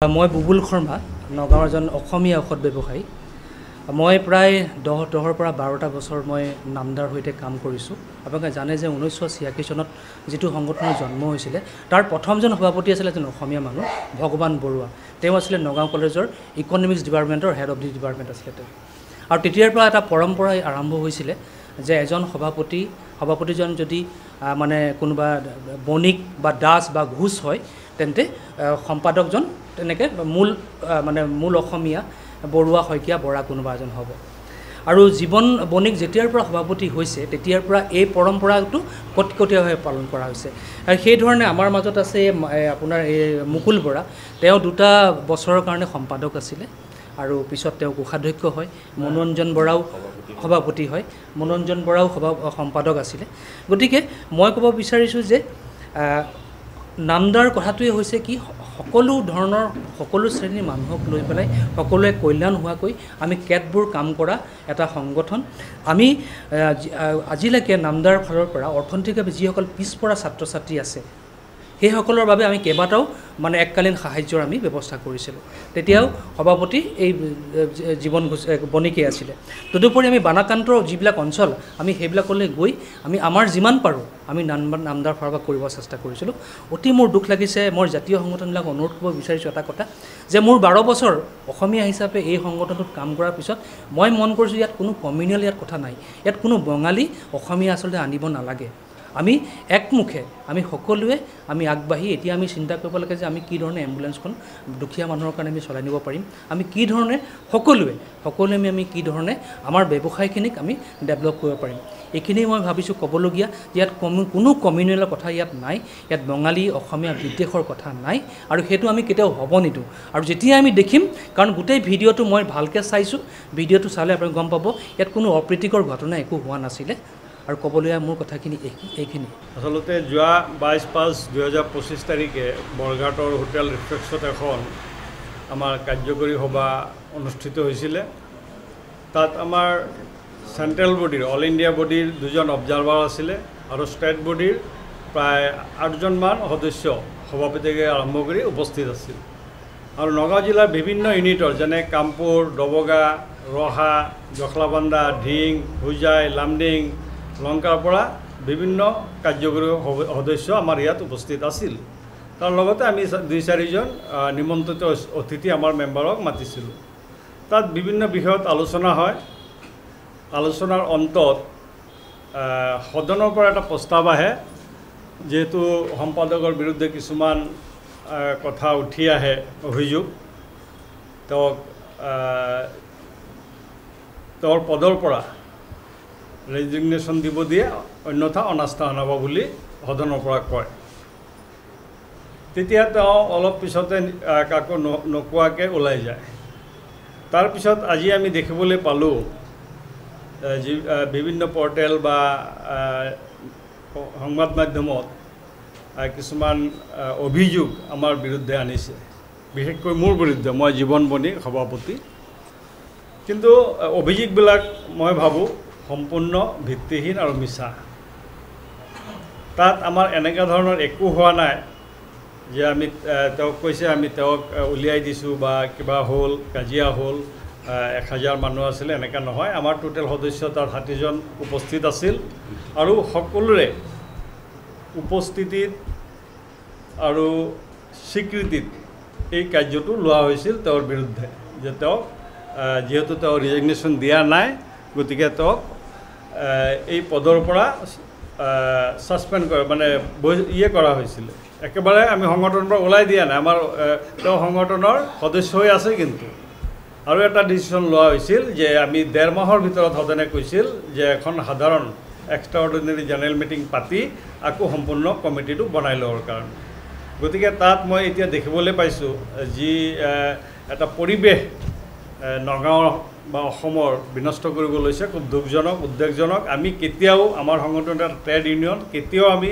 মই বুবুল শৰ্মা নগাঁৱৰ এজন অসমীয়া ঔষধ ব্যৱসায়ী। মই প্ৰায় 10ৰ পৰা 12টা বছৰ মই নামদাৰ সৈতে কাম কৰিছোঁ। আপোনালোকে জানে যে 1986 চনত যিটো সংগঠনৰ জন্ম হৈছিলে তাৰ প্ৰথমজন সভাপতি আছিল এজন অসমীয়া মানুহ ভগৱান বৰুৱা। তেওঁ আছিলে নগাঁও কলেজৰ ইকনমিক্স ডিপাৰ্টমেণ্টৰ হেড অফ দি ডিপাৰ্টমেণ্ট আছিলে তেওঁ। আৰু তেতিয়াৰ পৰা এটা পৰম্পৰা আৰম্ভ হৈছিলে যে এজন সভাপতিজন যদি মানে কোনোবা বণিক বা দাস বা ঘোষ হয় তেন্তে সম্পাদকজন তেনেকৈ মূল অসমীয়া বৰুৱা শইকীয়া বৰা কোনোবা এজন হ'ব। আৰু জীৱন বণিক যেতিয়াৰ পৰা সভাপতি হৈছে তেতিয়াৰ পৰা এই পৰম্পৰাটো কটকটীয়াভাৱে পালন কৰা হৈছে। আৰু সেইধৰণে আমাৰ মাজত আছে আপোনাৰ এই মুকুল বৰা, তেওঁ 2টা বছৰৰ কাৰণে সম্পাদক আছিলে আৰু পিছত তেওঁ কোষাধ্যক্ষ হয়। মনোৰঞ্জন বৰাও সভাপতি হয়, মনোৰঞ্জন বৰাও সম্পাদক আছিলে। গতিকে মই ক'ব বিচাৰিছোঁ যে নামদাৰ কথাটোৱে হৈছে কি সকলো শ্ৰেণীৰ মানুহক লৈ পেলাই সকলোৱে কল্যাণ হোৱাকৈ আমি কেতবোৰ কাম কৰা এটা সংগঠন। আমি আজিলৈকে নামদাৰ ফালৰ পৰা অৰ্থনৈতিকভাৱে যিসকল পিছপৰা ছাত্ৰ ছাত্ৰী আছে সেইসকলৰ বাবে আমি কেইবাটাও মানে এককালীন সাহায্যৰ আমি ব্যৱস্থা কৰিছিলোঁ। তেতিয়াও সভাপতি এই জীৱন বণিকে আছিলে। তদুপৰি আমি বানাক্ৰান্ত যিবিলাক অঞ্চল আমি সেইবিলাকলৈ গৈ আমি আমাৰ যিমান পাৰোঁ আমি নামদাৰ ফালৰ পৰা কৰিব চেষ্টা কৰিছিলোঁ। অতি মোৰ দুখ লাগিছে, মই জাতীয় সংগঠনবিলাক অনুৰোধ কৰিব বিচাৰিছোঁ এটা কথা যে মোৰ 12 বছৰ অসমীয়া হিচাপে এই সংগঠনটোত কাম কৰাৰ পিছত মই মন কৰিছোঁ ইয়াত কোনো কমিউনেল ইয়াত কথা নাই, ইয়াত কোনো বঙালী অসমীয়া আচলতে আনিব নালাগে। আমি একমুখে আমি সকলোৱে আমি আগবাঢ়ি এতিয়া আমি চিন্তা কৰিব লাগে যে আমি কি ধৰণে এম্বুলেঞ্চখন দুখীয়া মানুহৰ কাৰণে আমি চলাই নিব পাৰিম, আমি কি ধৰণে সকলোৱে আমি কি ধৰণে আমাৰ ব্যৱসায়খিনিক আমি ডেভেলপ কৰিব পাৰিম। এইখিনি মই ভাবিছোঁ ক'বলগীয়া যে ইয়াত কোনো কমিউনেলৰ কথা ইয়াত নাই, ইয়াত বঙালী অসমীয়া বিদ্বেষৰ কথা নাই আৰু সেইটো আমি কেতিয়াও হ'ব নিদিওঁ। আৰু যেতিয়া আমি দেখিম, কাৰণ গোটেই ভিডিঅ'টো মই ভালকৈ চাইছোঁ, ভিডিঅ'টো চালে আপুনি গম পাব ইয়াত কোনো অপ্ৰীতিকৰ ঘটনা একো হোৱা নাছিলে। আৰু ক'বলগীয়া মোৰ কথাখিনি এইখিনি। আচলতে যোৱা 22/5/2025 তাৰিখে বৰঘাটৰ হোটেল ৰিফ্ৰেক্সত এখন আমাৰ কাৰ্যকৰী সভা অনুষ্ঠিত হৈছিলে। তাত আমাৰ চেণ্ট্ৰেল বডিৰ অল ইণ্ডিয়া বডিৰ 2জন অবজাৰ্ভাৰ আছিলে আৰু ষ্টেট বডিৰ প্ৰায় 8জনমান সদস্য সভাপতিকে আৰম্ভ কৰি উপস্থিত আছিল। আৰু নগাঁও জিলাৰ বিভিন্ন ইউনিটৰ যেনে কামপুৰ, দবগা, ৰহা, জখলাবান্দা, ঢিং, হোজাই, লামডিং, লংকাৰ পৰা বিভিন্ন কাৰ্যকৰী সদস্য আমাৰ ইয়াত উপস্থিত আছিল। তাৰ লগতে আমি 2-4জন নিমন্ত্ৰিত অতিথি আমাৰ মেম্বাৰক মাতিছিলোঁ। তাত বিভিন্ন বিষয়ত আলোচনা হয়। আলোচনাৰ অন্তত সদনৰ পৰা এটা প্ৰস্তাৱ আহে, যিহেতু সম্পাদকৰ বিৰুদ্ধে কিছুমান কথা উঠি আহে, অভিযোগ, তেওঁৰ পদৰ পৰা ৰেজিগনেশ্যন দিব দিয়ে, অন্যথা অনাস্থা জনাব বুলি সদনৰ পৰা কয়। তেতিয়া তেওঁ অলপ পিছতে কাকো নোকোৱাকৈ ওলাই যায়। তাৰপিছত আজি আমি দেখিবলৈ পালোঁ বিভিন্ন পৰ্টেল বা সংবাদ মাধ্যমত কিছুমান অভিযোগ আমাৰ বিৰুদ্ধে আনিছে, বিশেষকৈ মোৰ বিৰুদ্ধে, মই জীৱন বণিক সভাপতি। কিন্তু অভিযোগবিলাক মই ভাবোঁ সম্পূৰ্ণ ভিত্তিহীন আৰু মিছা। তাত আমাৰ এনেকুৱা ধৰণৰ একো হোৱা নাই যে আমি তেওঁক কৈছে আমি তেওঁক উলিয়াই দিছোঁ বা কিবা হ'ল, কাজিয়া হ'ল, 1000 মানুহ আছিলে, এনেকুৱা নহয়। আমাৰ টোটেল সদস্য তাত 60জন উপস্থিত আছিল আৰু সকলোৰে উপস্থিতিত আৰু স্বীকৃতিত এই কাৰ্যটো লোৱা হৈছিল তেওঁৰ বিৰুদ্ধে, যে তেওঁক যিহেতু তেওঁ ৰিজিগনেশ্যন দিয়া নাই গতিকে তেওঁক এই পদৰ পৰা ছাছপেণ্ড কৰা কৰা হৈছিলে। একেবাৰে আমি সংগঠনৰ পৰা ওলাই দিয়া নাই, আমাৰ তেওঁ সংগঠনৰ সদস্য হৈ আছে। কিন্তু আৰু এটা ডিচিশ্যন লোৱা হৈছিল যে আমি 1.5 মাহৰ ভিতৰত সদনে কৈছিল যে এখন সাধাৰণ এক্সট্ৰাঅৰ্ডিনেৰী জেনেৰেল মিটিং পাতি আকৌ সম্পূৰ্ণ কমিটিটো বনাই লোৱাৰ কাৰণে। গতিকে তাত মই এতিয়া দেখিবলৈ পাইছোঁ যি এটা পৰিৱেশ নগাঁও বা অসমৰ বিনষ্ট কৰিব লৈছে, খুব দুখজনক, উদ্বেগজনক। আমি কেতিয়াও আমাৰ সংগঠনৰ ট্ৰেড ইউনিয়ন কেতিয়াও আমি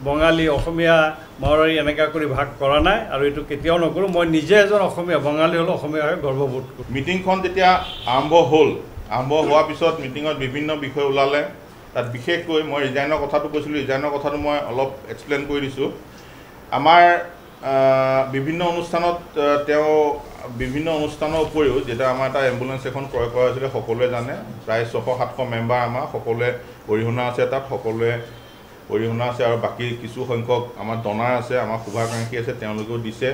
বঙালী, অসমীয়া, মাৰোৱাৰী এনেকুৱা কৰি ভাগ কৰা নাই আৰু এইটো কেতিয়াও নকৰোঁ। মই নিজে এজন অসমীয়া, বঙালী হ'লেও অসমীয়া হৈ গৰ্ববোধ কৰোঁ। মিটিংখন যেতিয়া আৰম্ভ হোৱাৰ পিছত মিটিঙত বিভিন্ন বিষয় ওলালে। তাত বিশেষকৈ মই ৰিজাইনৰ কথাটো কৈছিলোঁ, ৰিজাইনৰ কথাটো মই অলপ এক্সপ্লেইন কৰি দিছোঁ। আমাৰ বিভিন্ন অনুষ্ঠানত তেওঁ বিভিন্ন অনুষ্ঠানৰ উপৰিও যেতিয়া আমাৰ এটা এম্বুলেঞ্চ এখন ক্ৰয় কৰা হৈছিলে সকলোৱে জানে প্ৰায় 600-700 মেম্বাৰ আমাৰ সকলোৱে অৰিহণা আছে তাত সকলোৱে অৰিহণা আছে আৰু বাকী কিছু সংখ্যক আমাৰ ডনাৰ আছে আমাৰ শুভাকাংক্ষী আছে তেওঁলোকেও দিছে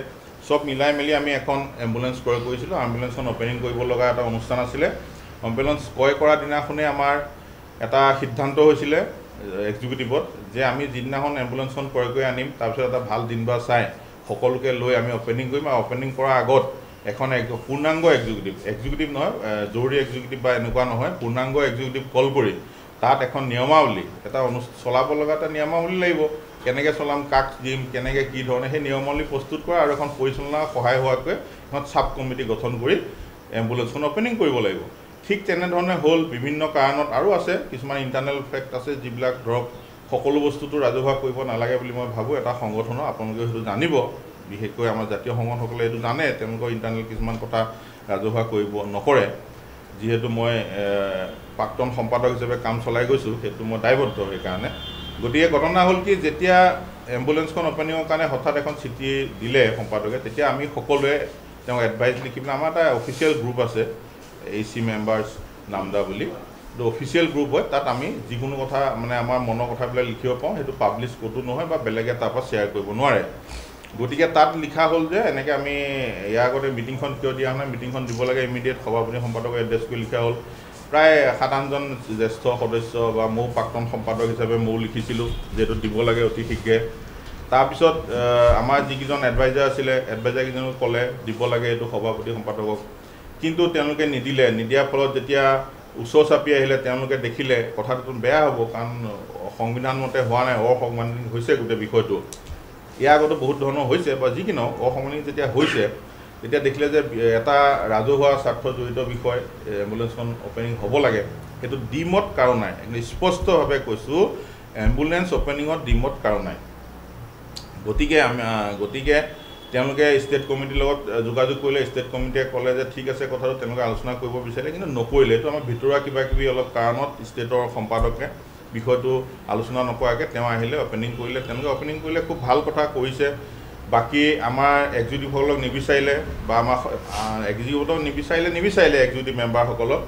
সব মিলাই মেলি আমি এখন এম্বুলেঞ্চ ক্ৰয় কৰিছিলোঁ এম্বুলেঞ্চখন অপেনিং কৰিব লগা এটা অনুষ্ঠান আছিলে এম্বুলেঞ্চ ক্ৰয় কৰা দিনাখনে আমাৰ এটা সিদ্ধান্ত হৈছিলে এক্সিকিউটিভত যে আমি যিদিনাখন এম্বুলেঞ্চখন ক্ৰয় কৰি আনিম তাৰপিছত এটা ভাল দিন বা চাই সকলোকে লৈ আমি অপেনিং কৰিম আৰু অপেনিং কৰাৰ আগত এখন পূৰ্ণাংগ এক্সিকিউটিভ নহয় জৰুৰী এক্সিকিউটিভ বা এনেকুৱা নহয় পূৰ্ণাংগ এক্সিকিউটিভ কল কৰি তাত এখন নিয়মাৱলী এটা চলাব লগা এটা নিয়মাৱলী লাগিব কেনেকৈ চলাম কাক দিম কেনেকৈ কি ধৰণে সেই নিয়মাৱলী প্ৰস্তুত কৰা আৰু এখন পৰিচালনা সহায় হোৱাকৈ এখন চাব কমিটি গঠন কৰি এম্বুলেঞ্চখন অপেনিং কৰিব লাগিব ঠিক তেনেধৰণে হ'ল বিভিন্ন কাৰণত আৰু আছে কিছুমান ইণ্টাৰনেল ফেক্ট আছে যিবিলাক ধৰক সকলো বস্তুটো ৰাজহুৱা কৰিব নালাগে বুলি মই ভাবোঁ এটা সংগঠনৰ আপোনালোকে সেইটো জানিব বিশেষকৈ আমাৰ জাতীয় সংগঠনসকলে এইটো জানে তেওঁলোকৰ ইণ্টাৰনেল কিছুমান কথা ৰাজহুৱা কৰিব নকৰে যিহেতু মই প্ৰাক্তন সম্পাদক হিচাপে কাম চলাই গৈছোঁ সেইটো মই দায়বদ্ধ সেইকাৰণে গতিকে ঘটনা হ'ল কি যেতিয়া এম্বুলেঞ্চখন অপেনিঙৰ কাৰণে হঠাৎ এখন চিঠি দিলে সম্পাদকে তেতিয়া আমি সকলোৱে তেওঁক এডভাইচ লিখি পেলাই আমাৰ এটা অফিচিয়েল গ্ৰুপ আছে AC মেম্বাৰ্ছ নামদা বুলি তো অফিচিয়েল গ্ৰুপ হয় তাত আমি যিকোনো কথা মানে আমাৰ মনৰ কথাবিলাক লিখিব পাওঁ সেইটো পাব্লিছ ক'তো নহয় বা বেলেগে তাৰ পৰা শ্বেয়াৰ কৰিব নোৱাৰে গতিকে তাত লিখা হ'ল যে এনেকৈ আমি ইয়াৰ আগতে মিটিংখন কিয় দিয়া নাই মিটিংখন দিব লাগে ইমিডিয়েট সভাপতি সম্পাদকক এড্ৰেছ কৰি লিখা হ'ল প্ৰায় 7-8জন জ্যেষ্ঠ সদস্য বা ময়ো প্ৰাক্তন সম্পাদক হিচাপে ময়ো লিখিছিলোঁ যিহেতু দিব লাগে অতি শীঘ্ৰে তাৰপিছত আমাৰ যিকেইজন এডভাইজাৰ আছিলে এডভাইজাৰকেইজনক ক'লে দিব লাগে এইটো সভাপতি সম্পাদকক কিন্তু তেওঁলোকে নিদিয়াৰ ফলত যেতিয়া ওচৰ চাপি আহিলে তেওঁলোকে দেখিলে কথাটো বেয়া হ'ব কাৰণ সংবিধান মতে হোৱা নাই অসাংবিধানিক হৈছে গোটেই বিষয়টো ইয়াৰ আগতে বহুত ধৰণৰ হৈছে বা যি কি নহওক অসাংবিধানিক যেতিয়া হৈছে তেতিয়া দেখিলে যে এটা ৰাজহুৱা স্বাৰ্থ জড়িত বিষয় এম্বুলেঞ্চখন অপেনিং হ'ব লাগে সেইটো ডিমত কাৰণ নাই স্পষ্টভাৱে কৈছোঁ এম্বুলেঞ্চ অপেনিঙত ডিমত কাৰণ নাই গতিকে তেওঁলোকে ষ্টেট কমিটিৰ লগত যোগাযোগ কৰিলে ষ্টেট কমিটিয়ে ক'লে যে ঠিক আছে কথাটো তেওঁলোকে আলোচনা কৰিব বিচাৰিলে কিন্তু নকৰিলে এইটো আমাৰ ভিতৰুৱা কিবাকিবি অলপ কাৰণত ষ্টেটৰ সম্পাদকে বিষয়টো আলোচনা নকৰাকৈ তেওঁ আহিলে অপেনিং কৰিলে তেওঁলোকে অপেনিং কৰিলে খুব ভাল কথা কৰিছে বাকী আমাৰ এক্সিকিউটিভসকলক নিবিচাৰিলে বা আমাৰ এক্সিকিউটিভক নিবিচাৰিলে এক্সিকিউটিভ মেম্বাৰসকলক